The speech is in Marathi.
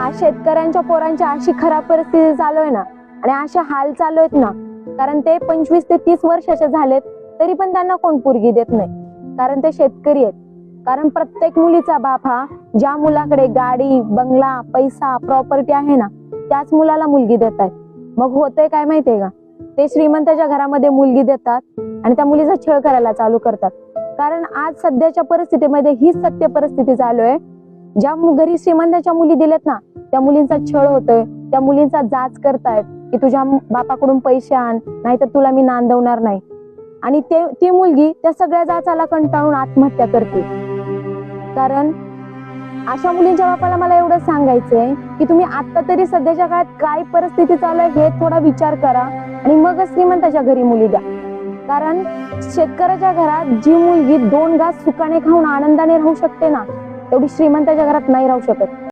आज शेतकऱ्यांच्या पोरांची अशी खराब परिस्थिती चालू आहे ना, आणि असे हाल चालू आहेत ना, कारण ते 25 ते 30 वर्षाचे झालेत तरी पण त्यांना कोण पोरगी देत नाही, कारण ते शेतकरी आहेत. कारण प्रत्येक मुलीचा बाप हा ज्या मुलाकडे गाडी, बंगला, पैसा, प्रॉपर्टी आहे ना, त्याच मुलाला मुलगी देत आहेत. मग होतंय काय माहितीये का, ते श्रीमंताच्या घरामध्ये मुलगी देतात आणि त्या मुलीचा छळ करायला चालू करतात. कारण आज सध्याच्या परिस्थितीमध्ये हीच सत्य परिस्थिती चालू आहे. ज्या घरी श्रीमंताच्या मुली दिलेत ना, त्या मुलींचा छळ होतोय, त्या मुलींचा जाच करतायत की तुझ्या बापाकडून पैसे आण, नाहीतर तुला मी नांदवणार नाही. आणि ती मुलगी त्या सगळ्या जाचाला कंटाळून आत्महत्या करते. कारण अशा मुलींच्या बापाला मला एवढं सांगायचंय की तुम्ही आता तरी सध्याच्या काळात काय परिस्थिती चालू आहे हे थोडा विचार करा आणि मगच श्रीमंताच्या घरी मुली द्या. कारण शेतकऱ्याच्या घरात जी मुलगी 2 घास सुखाने खाऊन आनंदाने राहू शकते ना, तेवढी श्रीमंताच्या घरात नाही राहू शकत.